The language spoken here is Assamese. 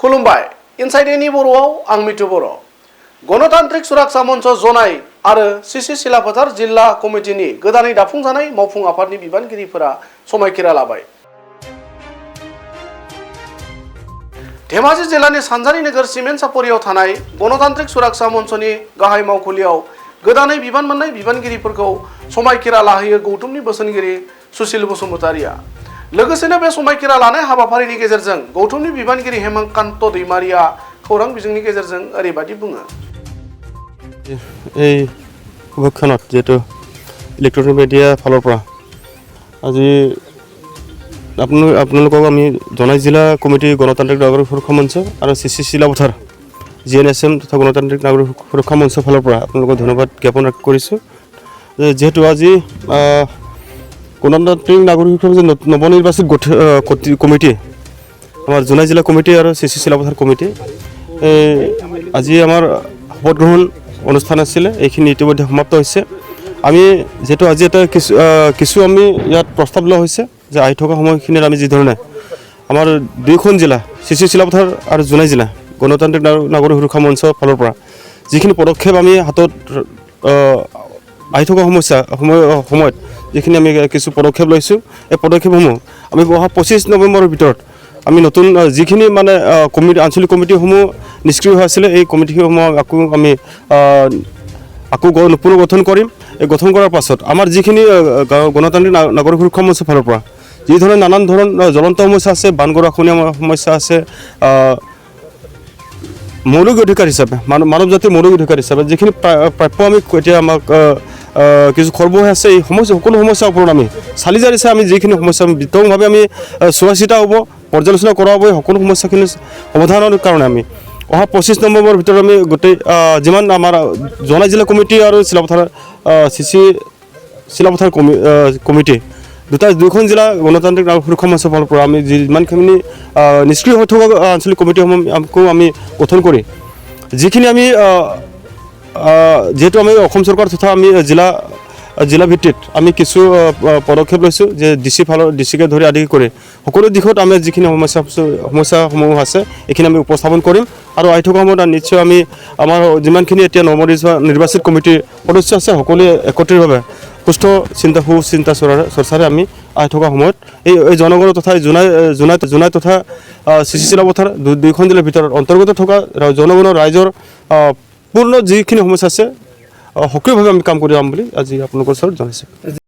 खुलुमबाय इनसाइड एनि बर'आव आं मिथु बर' गणतान्त्रिक सुरक्षा मन्च जनाय आरो सिसि सिलाफोथार जिल्ला कमिटिनि गोदानै दाफुंजानाय मावफुं आफादनि बिबानगिरिफोरा समायखिरा लाबाय। धेमाजि जिल्लानि सानजारि नोगोर सिमेन्ट सापरियाव थानाय गणतान्त्रिक सुरक्षा मन्चनि गाहाय मावखुलियाव गोदानै बिबान मोननाय बिबानगिरिफोरखौ समायखिरा लाहोयो गौतमनि बोसोनगिरि सुशील बसुमतारिया। लोगोसेनो बे समायखिरा लानाय हाबाफारिनि गेजेरजों गौतमनि बिबानगिरि हेमकान्त दैमारिया खौरां बिजोंनि गेजेरजों ओरैबायदि बुङो। এই সভক্ষণত যেহেতু ইলেক্ট্ৰনিক মিডিয়া ফালৰ পৰা আজি আপোনালোকক আমি জনাই জিলা কমিটি গণতান্ত্ৰিক নাগৰিক সুৰক্ষা মঞ্চ আৰু চিচি চিলাপথাৰ GNSM তথা গণতান্ত্ৰিক নাগৰিক সুৰক্ষা মঞ্চৰ ফালৰ পৰা আপোনালোকক ধন্যবাদ জ্ঞাপন কৰিছোঁ। যেহেতু আজি গণতান্ত্ৰিক নাগৰিক সুৰক্ষা নৱনিৰ্বাচিত কমিটি আমাৰ জোনাই জিলা কমিটি আৰু চিচি চিলাপথাৰ কমিটি আজি আমাৰ শপত গ্ৰহণ অনুষ্ঠান আছিলে, এইখিনি ইতিমধ্যে সমাপ্ত হৈছে। আমি যেহেতু আজি এটা কিছু আমি ইয়াত প্ৰস্তাৱ লোৱা হৈছে যে আহি থকা সময়খিনিত আমি যি ধৰণে আমাৰ দুইখন জিলা চিচি চিলাপথাৰ আৰু জোনাই জিলা গণতান্ত্ৰিক নাগৰিক সুৰক্ষা মঞ্চৰ ফালৰ পৰা যিখিনি পদক্ষেপ আমি হাতত আহি থকা সময়ত যিখিনি আমি কিছু পদক্ষেপ লৈছোঁ, এই পদক্ষেপসমূহ আমি অহা 25 নৱেম্বৰৰ ভিতৰত আমি নতুন যিখিনি মানে কমিটি আঞ্চলিক কমিটিসমূহ নিষ্ক্ৰিয় হৈ আছিলে এই কমিটিসমূহ আকৌ পুনৰ্গঠন কৰিম। এই গঠন কৰাৰ পাছত আমাৰ যিখিনি গণতান্ত্ৰিক নাগৰিক সুৰক্ষা মঞ্চৰ ফালৰ পৰা যি ধৰণে নানান ধৰণৰ জ্বলন্ত সমস্যা আছে, বানগৰাখনীয়া সমস্যা আছে, মৌলিক অধিকাৰ হিচাপে মানৱ জাতিৰ মৌলিক অধিকাৰ হিচাপে যিখিনি প্ৰাপ্য আমি এতিয়া আমাক কিছু খৰ্ব হৈ আছে, এই সকলো সমস্যাৰ ওপৰত আমি চালি জাৰি চাই আমি যিখিনি সমস্যা আমি বিতংভাৱে আমি চোৱা চিতা হ'ব, পৰ্যালোচনা কৰা হ'ব, সকলো সমস্যাখিনি সমাধানৰ কাৰণে আমি অহা 25 নৱেম্বৰৰ ভিতৰত আমি গোটেই যিমান আমাৰ জনাই জিলা কমিটি আৰু চিচি চিলাপথাৰ কমিটি দুইখন জিলা গণতান্ত্ৰিক নাগৰিক সুৰক্ষা মঞ্চৰ ফালৰ পৰা আমি যিমানখিনি নিষ্ক্ৰিয় হৈ থকা আঞ্চলিক কমিটিসমূহ আমি গঠন কৰি যিখিনি আমি যেহেতু আমি অসম চৰকাৰ তথা আমি জিলা ভিত্তিত আমি কিছু পদক্ষেপ লৈছোঁ যে ডিচিকে ধৰি আদি কৰি সকলো দিশত আমি যিখিনি সমস্যাসমূহ আছে এইখিনি আমি উপস্থাপন কৰিম। আৰু আহি থকা সময়ত নিশ্চয় আমি আমাৰ যিমানখিনি এতিয়া নৱনিৰ্বাচিত কমিটিৰ সদস্য আছে সকলোৱে একত্ৰিতভাৱে সুচিন্তা চৰ্চাৰে আমি আহি থকা সময়ত এই জনগণ তথা জোনাই তথা চিচি চিলাপথাৰ দুইখন জিলাৰ ভিতৰত অন্তৰ্গত থকা জনগণৰ ৰাইজৰ পূৰ্ণ যিখিনি সমস্যা আছে সক্ৰিয়ভাৱে আমি কাম কৰি যাম বুলি আজি আপোনালোকৰ ওচৰত জনাইছোঁ।